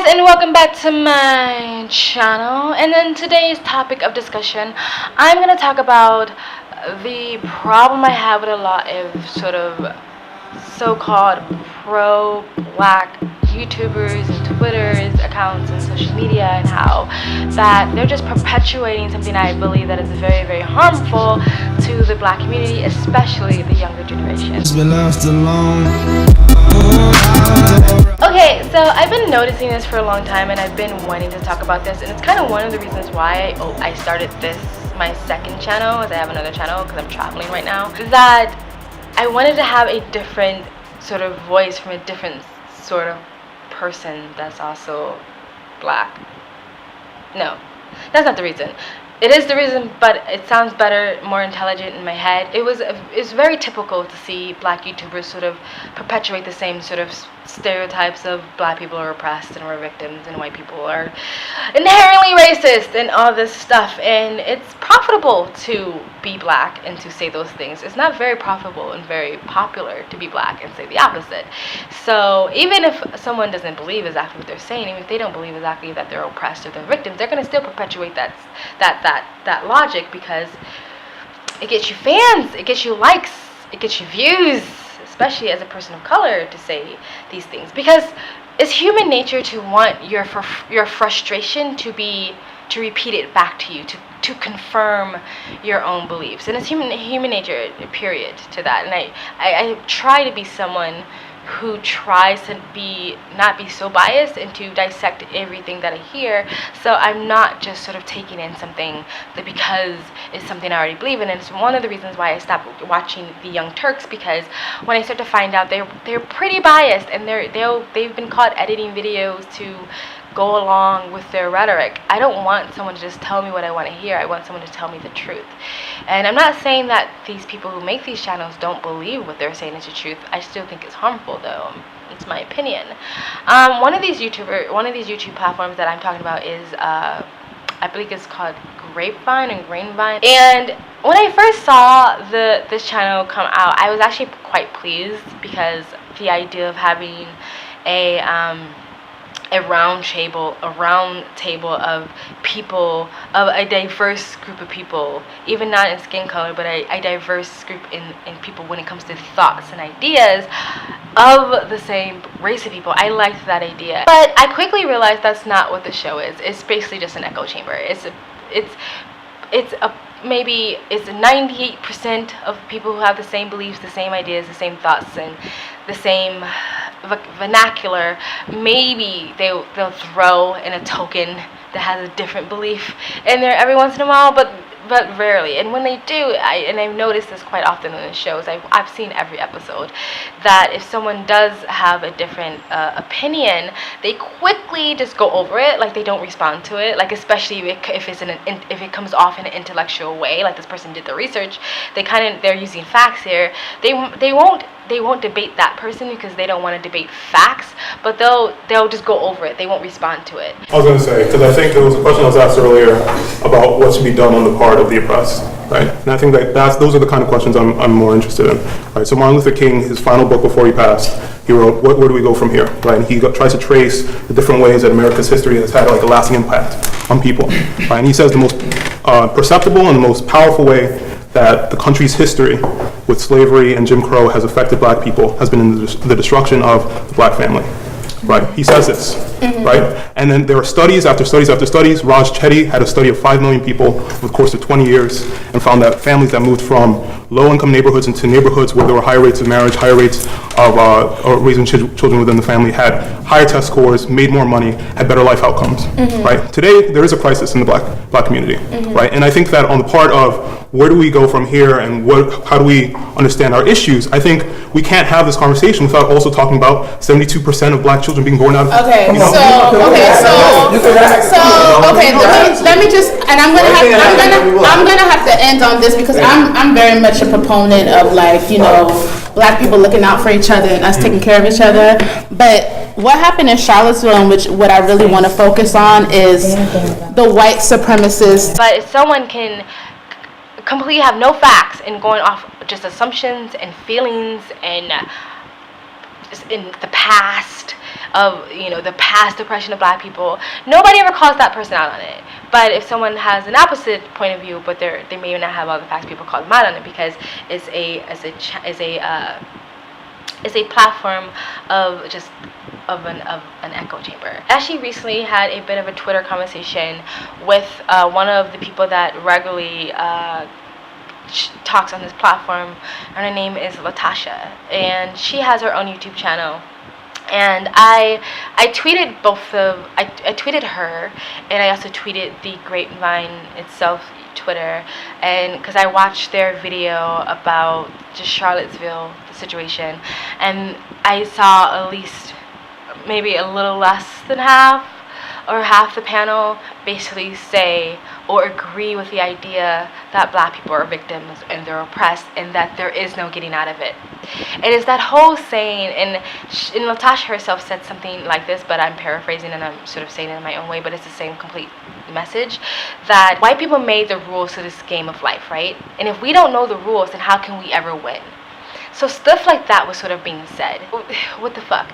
and welcome back to my channel. And in today's topic of discussion, I'm going to talk about the problem I have with a lot of sort of so-called pro-black YouTubers and Twitter's accounts and social media, and how that they're just perpetuating something I believe that is very, very harmful to the black community, especially the younger generation. Okay, so I've been noticing this for a long time, and I've been wanting to talk about this, and it's kind of one of the reasons why I started my second channel, as I have another channel because I'm traveling right now, that I wanted to have a different sort of voice from a different sort of person that's also black. No, that's not the reason. It is the reason, but it sounds better, more intelligent in my head. It's very typical to see black YouTubers sort of perpetuate the same sort of stereotypes of black people are oppressed and we're victims and white people are inherently racist and all this stuff. And it's profitable to be black and to say those things. It's not very profitable and very popular to be black and say the opposite. So even if someone doesn't believe exactly what they're saying, even if they don't believe exactly that they're oppressed or they're victims, they're going to still perpetuate that logic, because it gets you fans, it gets you likes, it gets you views, especially as a person of color, to say these things, because it's human nature to want your frustration to repeat it back to you, to confirm your own beliefs. And it's human nature, period, to that. And I try to be someone who tries to not be so biased and to dissect everything that I hear, so I'm not just sort of taking in something that because it's something I already believe in. And it's one of the reasons why I stopped watching the Young Turks, because when I start to find out they're pretty biased, and they've been caught editing videos to go along with their rhetoric. I don't want someone to just tell me what I want to hear. I want someone to tell me the truth. And I'm not saying that these people who make these channels don't believe what they're saying is the truth. I still think it's harmful, though. It's my opinion. One of these YouTube platforms that I'm talking about is I believe it's called Grapevine and Grainvine. And when I first saw this channel come out, I was actually quite pleased, because the idea of having a round table of people, of a diverse group of people, even not in skin color, but a diverse group in people when it comes to thoughts and ideas of the same race of people. I liked that idea, but I quickly realized that's not what the show is. It's basically just an echo chamber. Maybe it's 98% of people who have the same beliefs, the same ideas, the same thoughts, and the same vernacular. Maybe they'll throw in a token that has a different belief in there every once in a while, but rarely. And when they do, I've noticed this quite often in the shows, I've seen every episode, that if someone does have a different opinion, they quickly just go over it, like they don't respond to it, like especially if it comes off in an intellectual way, like this person did the research, they're using facts here. They won't debate that person because they don't want to debate facts, but they'll just go over it. They won't respond to it. I was going to say, because I think there was a question I was asked earlier about what should be done on the part of the oppressed, right? And I think those are the kind of questions I'm more interested in, right? So Martin Luther King, his final book before he passed, he wrote, where do we go from here, right? And he tries to trace the different ways that America's history has had like a lasting impact on people, right? And he says the most perceptible and the most powerful way that the country's history with slavery and Jim Crow has affected black people has been in the destruction of the black family, right? He says this, right? And then there are studies after studies after studies. Raj Chetty had a study of 5 million people over the course of 20 years and found that families that moved from low-income neighborhoods into neighborhoods where there were higher rates of marriage, higher rates of raising children within the family, had higher test scores, made more money, had better life outcomes, right? Today, there is a crisis in the black community, right? And I think that on the part of where do we go from here and how do we understand our issues, I think we can't have this conversation without also talking about 72% of black children being born out of... Let me just, and I'm gonna have to end on this, because I'm very much a proponent of, like, you know, black people looking out for each other and us taking care of each other. But what happened in Charlottesville, and what I really want to focus on, is the white supremacists. But if someone can completely have no facts and going off just assumptions and feelings and just in the past of, you know, the past oppression of black people. Nobody ever calls that person out on it. But if someone has an opposite point of view, but they may not have all the facts, people call them out on it because it's a platform of just of an echo chamber. I actually recently had a bit of a Twitter conversation with one of the people that regularly talks on this platform, and her name is Latasha, and she has her own YouTube channel. And I tweeted I tweeted her, and I also tweeted the Grapevine itself Twitter, and because I watched their video about just Charlottesville, the situation, and I saw at least maybe a little less than half the panel basically say or agree with the idea that black people are victims and they're oppressed and that there is no getting out of it. It is that whole saying, and Latasha herself said something like this, but I'm paraphrasing and I'm sort of saying it in my own way, but it's the same complete message, that white people made the rules to this game of life, right? And if we don't know the rules, then how can we ever win? So stuff like that was sort of being said. What the fuck?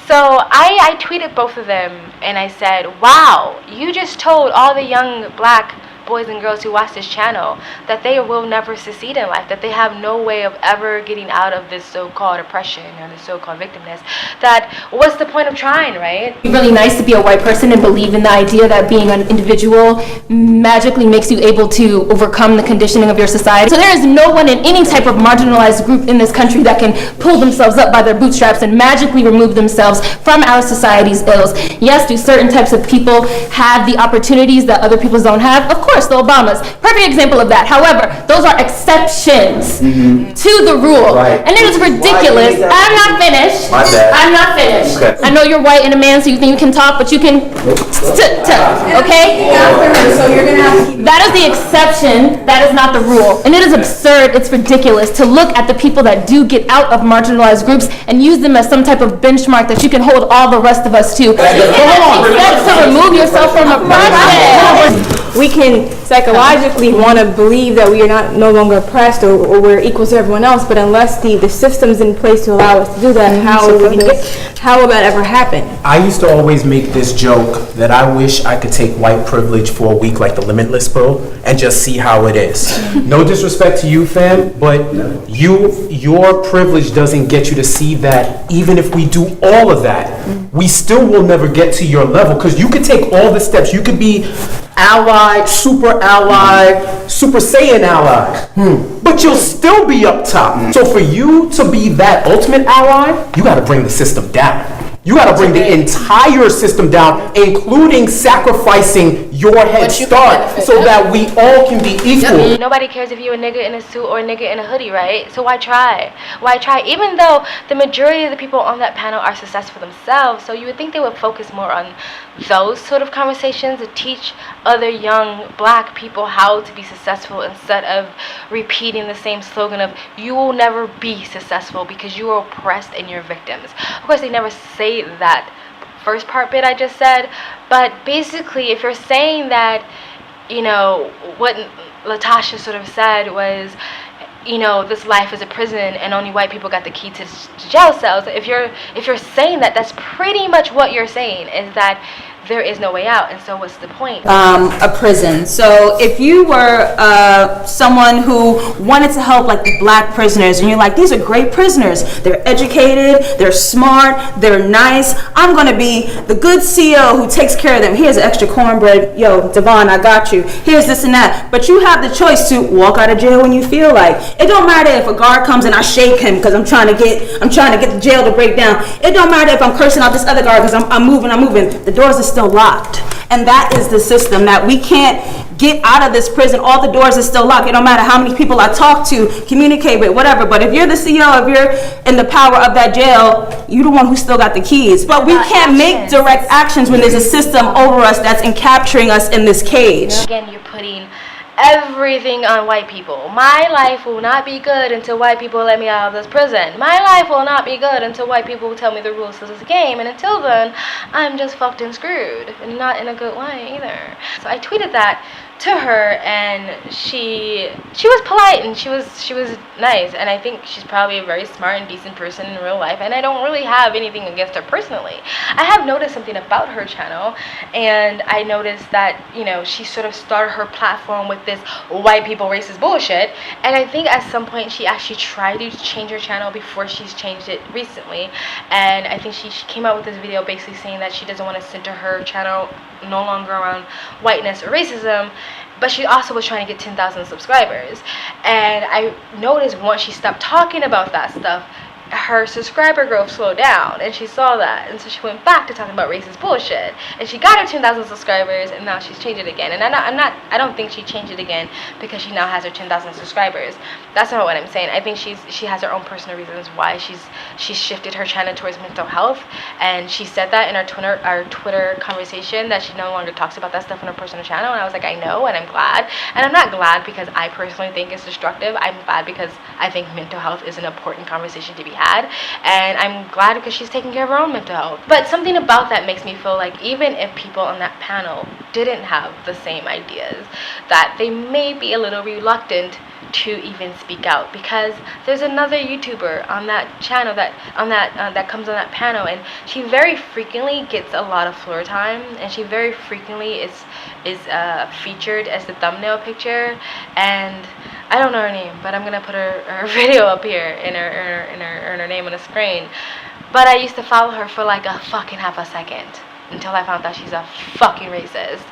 So I tweeted both of them and I said, wow, you just told all the young black boys and girls who watch this channel that they will never succeed in life, that they have no way of ever getting out of this so-called oppression or this so-called victimness, that what's the point of trying, right? It's really nice to be a white person and believe in the idea that being an individual magically makes you able to overcome the conditioning of your society. So there is no one in any type of marginalized group in this country that can pull themselves up by their bootstraps and magically remove themselves from our society's ills. Yes, do certain types of people have the opportunities that other people don't have? Of course, the Obamas. Perfect example of that. However, those are exceptions to the rule. Right. And it is ridiculous. I'm not finished. My bad. I'm not finished. Okay. I know you're white and a man, so you think you can talk, but you can okay? That is the exception. That is not the rule. And it is absurd, it's ridiculous to look at the people that do get out of marginalized groups and use them as some type of benchmark that you can hold all the rest of us to. Except to remove yourself from a process. We can psychologically want to believe that we are no longer oppressed or we're equal to everyone else, but unless the system's in place to allow us to do that, how will that ever happen? I used to always make this joke that I wish I could take white privilege for a week like the Limitless Bro and just see how it is. No disrespect to you, fam, but your privilege doesn't get you to see that even if we do all of that, we still will never get to your level, because you could take all the steps. You could be ally, super Saiyan ally, but you'll still be up top. So for you to be that ultimate ally, you got to bring the system down. You got to bring the entire system down, including sacrificing your head start so that we all can be equal. Nobody cares if you're a nigga in a suit or a nigga in a hoodie, right? So why try? Why try? Even though the majority of the people on that panel are successful themselves, so you would think they would focus more on those sort of conversations to teach other young black people how to be successful instead of repeating the same slogan of you will never be successful because you are oppressed and you're victims. Of course, they never say that first part bit I just said, but basically if you're saying that, you know, what Latasha sort of said was, you know, this life is a prison and only white people got the key to jail cells. If you're saying that, that's pretty much what you're saying, is that there is no way out, and so what's the point? A prison. So if you were someone who wanted to help like the black prisoners, and you're like, these are great prisoners, they're educated, they're smart, they're nice, I'm gonna be the good CEO who takes care of them. Here's extra cornbread, yo, Devon, I got you. Here's this and that. But you have the choice to walk out of jail when you feel like. It don't matter if a guard comes and I shake him because I'm trying to get the jail to break down. It don't matter if I'm cursing out this other guard because I'm moving. The doors are still locked. And that is the system, that we can't get out of this prison. All the doors are still locked. It don't matter how many people I talk to, communicate with, whatever. But if you're the CEO, if you're in the power of that jail, you're the one who still got the keys. But we can't make direct actions when there's a system over us that's capturing us in this cage. Again, you're putting everything on white people. My life will not be good until white people let me out of this prison. My life will not be good until white people tell me the rules to this game, and until then I'm just fucked and screwed, and not in a good way either. So I tweeted that to her, and she was polite, and she was nice, and I think she's probably a very smart and decent person in real life, and I don't really have anything against her personally. I have noticed something about her channel, and I noticed that, you know, she sort of started her platform with this white people racist bullshit, and I think at some point she actually tried to change her channel before she's changed it recently, and I think she came out with this video basically saying that she doesn't want to center her channel no longer around whiteness or racism, but she also was trying to get 10,000 subscribers. And I noticed once she stopped talking about that stuff, her subscriber growth slowed down, and she saw that, and so she went back to talking about racist bullshit, and she got her 10,000 subscribers, and now she's changed it again. And I don't think she changed it again because she now has her 10,000 subscribers. That's not what I'm saying. I think she has her own personal reasons why she's shifted her channel towards mental health, and she said that in our Twitter conversation, that she no longer talks about that stuff on her personal channel. And I was like, I know, and I'm glad. And I'm not glad because I personally think it's destructive. I'm glad because I think mental health is an important conversation to be had, and I'm glad because she's taking care of her own mental health. But something about that makes me feel like even if people on that panel didn't have the same ideas, that they may be a little reluctant to even speak out, because there's another YouTuber on that channel that comes on that panel, and she very frequently gets a lot of floor time, and she very frequently is featured as the thumbnail picture, and I don't know her name, but I'm gonna put her video up here and her name on the screen. But I used to follow her for like a fucking half a second until I found out she's a fucking racist.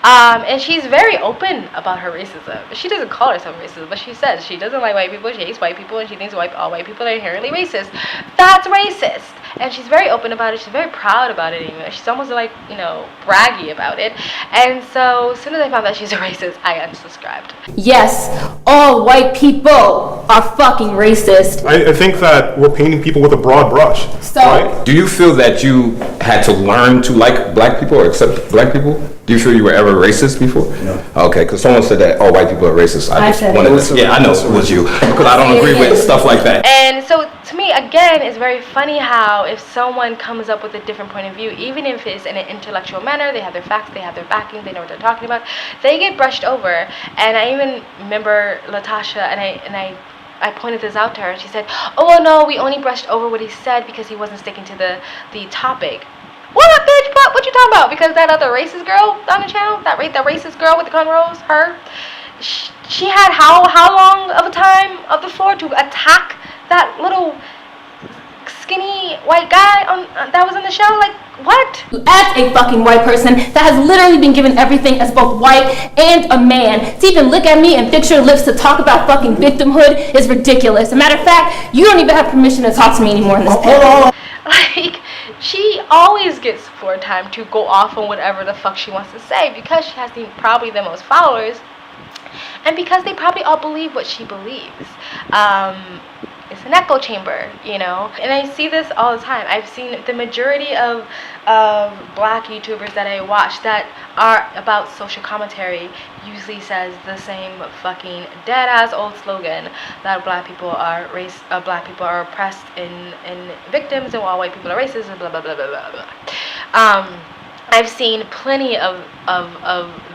And she's very open about her racism. She doesn't call herself racist, but she says she doesn't like white people, she hates white people, and she thinks all white people are inherently racist. That's racist. And she's very open about it. She's very proud about it even. She's almost like, you know, braggy about it. And so as soon as I found out she's a racist, I unsubscribed. Yes, all white people are fucking racist. I think that we're painting people with a broad brush. So, right? Do you feel that you had to learn to like black people or accept black people? Do you feel you were ever racist before? No. Okay, because someone said that all white people are racist. I just wanted to, yeah, I know it was you, because I don't agree with stuff like that. And so to me, again, it's very funny how if someone comes up with a different point of view, even if it's in an intellectual manner, they have their facts, they have their backing, they know what they're talking about, they get brushed over. And I even remember Latasha, and I pointed this out to her, and she said, oh, well, no, we only brushed over what he said because he wasn't sticking to the topic. What, bitch? What you talking about? Because that other racist girl on the channel, that racist girl with the cornrows, her, she had how long of a time of the floor to attack that little skinny white guy that was on the show? Like, what? as a fucking white person that has literally been given everything as both white and a man, to even look at me and fix your lips to talk about fucking victimhood is ridiculous. As a matter of fact, you don't even have permission to talk to me anymore in this panel. Like, she always gets floor time to go off on whatever the fuck she wants to say because she has probably the most followers, and because they probably all believe what she believes. It's an echo chamber, you know? And I see this all the time. I've seen the majority of black YouTubers that I watch that are about social commentary usually says the same fucking dead-ass old slogan that black people are oppressed and victims, and all white people are racist, and blah, blah, blah, blah, blah, blah. I've seen plenty of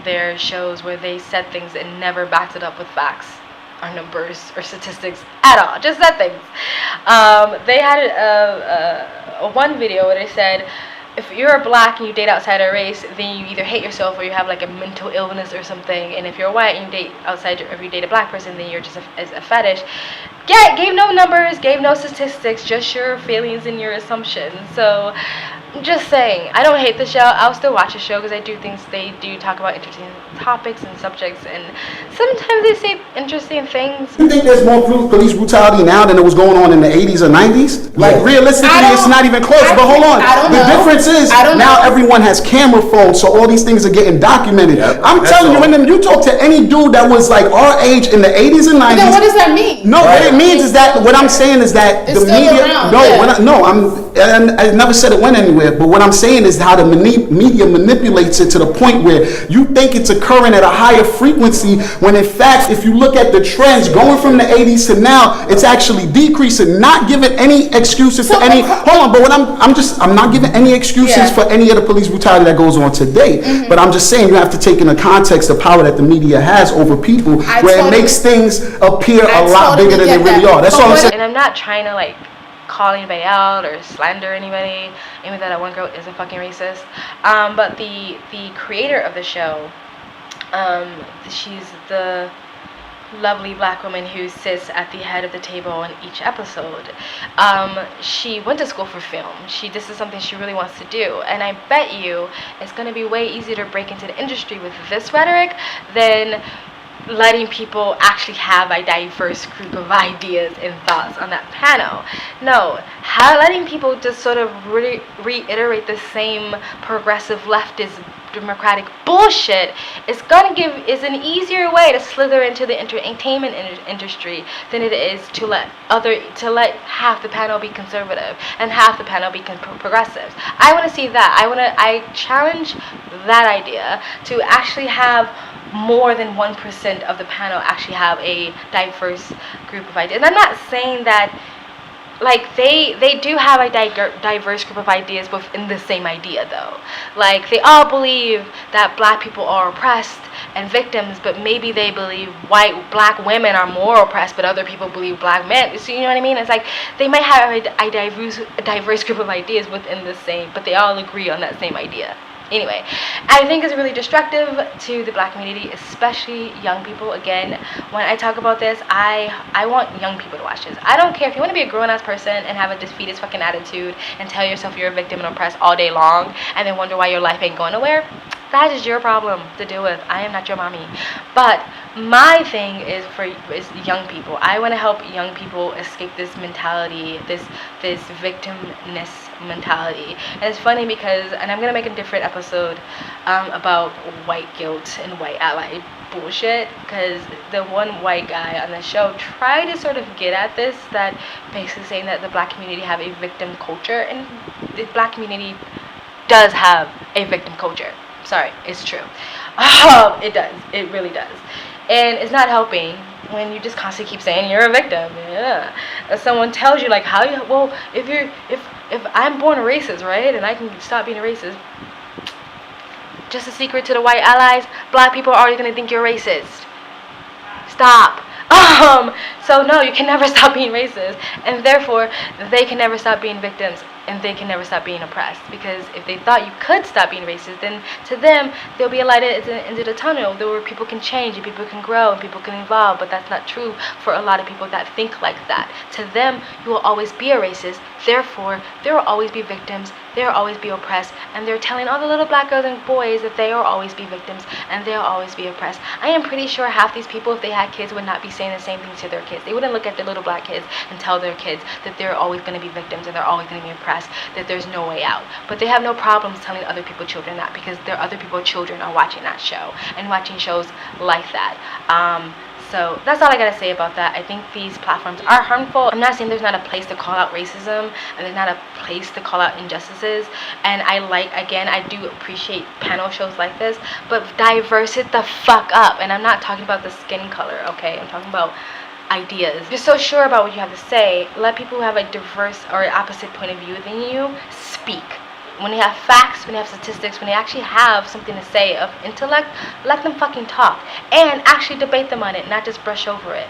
their shows where they said things and never backed it up with facts or numbers or statistics at all, just said things. They had a one video where they said, if you're black and you date outside a race, then you either hate yourself or you have like a mental illness or something. And if you're white and you date if you date a black person, then you're just a fetish. Gave no numbers, gave no statistics, just your feelings and your assumptions. So, just saying, I don't hate the show. I'll still watch the show because I do think they do talk about interesting topics and subjects, and sometimes they say interesting things. You think there's more police brutality now than it was going on in the 80s or 90s? Like, realistically, it's not even close. But hold on. The difference is now everyone has camera phones, so all these things are getting documented. Yep, I'm telling you, when you talk to any dude that was like our age in the 80s and 90s. Then what does that mean? No, what it means is that, what I'm saying is that the media. I never said it went anywhere. anywhere. But what I'm saying is how the media manipulates it to the point where you think it's occurring at a higher frequency, when in fact, if you look at the trends going from the 80s to now, it's actually decreasing. Not giving any excuses for any. Hold on, but what I'm not giving any excuses for any of the police brutality that goes on today. But I'm just saying you have to take in the context the power that the media has over people, where it makes things appear a lot bigger than they really are. That's all I'm saying. And I'm not trying to like call anybody out or slander anybody. Even though that one girl is a fucking racist. But the creator of the show, she's the lovely black woman who sits at the head of the table in each episode. She went to school for film. This is something she really wants to do, and I bet you it's going to be way easier to break into the industry with this rhetoric than letting people actually have a diverse group of ideas and thoughts on that panel. No, letting people just sort of reiterate the same progressive leftist democratic bullshit is an easier way to slither into the entertainment industry than it is to let half the panel be conservative and half the panel be progressives. I want to see that. I challenge that idea to actually have more than 1% of the panel actually have a diverse group of ideas. And I'm not saying that like they do have a diverse group of ideas within the same idea though. Like they all believe that black people are oppressed and victims, but maybe they believe black women are more oppressed, but other people believe black men. So you know what I mean? It's like they might have a diverse group of ideas within the same, but they all agree on that same idea. Anyway, I think it's really destructive to the black community, especially young people. Again, when I talk about this, I want young people to watch this. I don't care if you want to be a grown-ass person and have a defeatist fucking attitude and tell yourself you're a victim and oppressed all day long and then wonder why your life ain't going nowhere. That is your problem to deal with. I am not your mommy. But my thing is young people. I want to help young people escape this mentality, this victimness mentality. And it's funny because, and I'm going to make a different episode about white guilt and white ally bullshit, because the one white guy on the show tried to sort of get at this, that basically saying that the black community have a victim culture, and the black community does have a victim culture. Sorry, it's true. It does. It really does. And it's not helping when you just constantly keep saying you're a victim. Yeah. If someone tells you like if I'm born a racist, right, and I can stop being a racist, just a secret to the white allies, black people are always gonna think you're racist. Stop. So no, you can never stop being racist, and therefore they can never stop being victims, and they can never stop being oppressed. Because if they thought you could stop being racist, then to them there'll be a light at the end of the tunnel where people can change and people can grow and people can evolve. But that's not true for a lot of people that think like that. To them, you will always be a racist. Therefore, there will always be victims. There will always be oppressed, and they're telling all the little black girls and boys that they will always be victims and they'll always be oppressed. I am pretty sure half these people, if they had kids, would not be saying the same things to their kids. They wouldn't look at their little black kids and tell their kids that they're always going to be victims and they're always going to be oppressed, that there's no way out. But they have no problems telling other people's children that, because their other people's children are watching that show and watching shows like that. So that's all I gotta say about that. I think these platforms are harmful. I'm not saying there's not a place to call out racism and there's not a place to call out injustices. And I do appreciate panel shows like this, but diverse it the fuck up. And I'm not talking about the skin color, okay? I'm talking about ideas. If you're so sure about what you have to say, let people who have a diverse or opposite point of view than you speak. When they have facts, when they have statistics, when they actually have something to say of intellect, let them fucking talk and actually debate them on it, not just brush over it.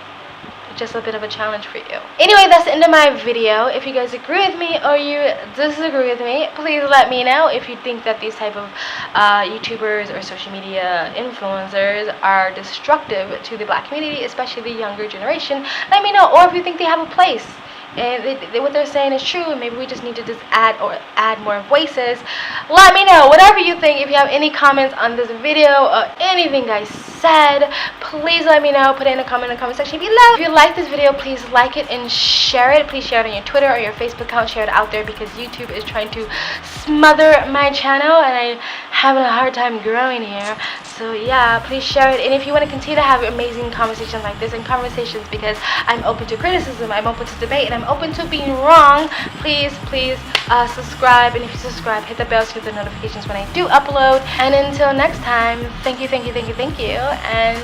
It's just a bit of a challenge for you. Anyway, that's the end of my video. If you guys agree with me or you disagree with me, please let me know. If you think that these type of YouTubers or social media influencers are destructive to the black community, especially the younger generation, let me know. Or if you think they have a place and what they're saying is true, and maybe we just need to just add more voices, let me know. Whatever you think. If you have any comments on this video or anything I said, please let me know. Put it in a comment in the comment section below. If you like this video, please like it and share it. Please share it on your Twitter or your Facebook account. Share it out there, because YouTube is trying to smother my channel and I'm having a hard time growing here. So yeah, please share it. And if you want to continue to have amazing conversations like this and conversations, because I'm open to criticism, I'm open to debate, and I'm open to being wrong, please subscribe. And if you subscribe, hit the bell to get the notifications when I do upload. And until next time, thank you, and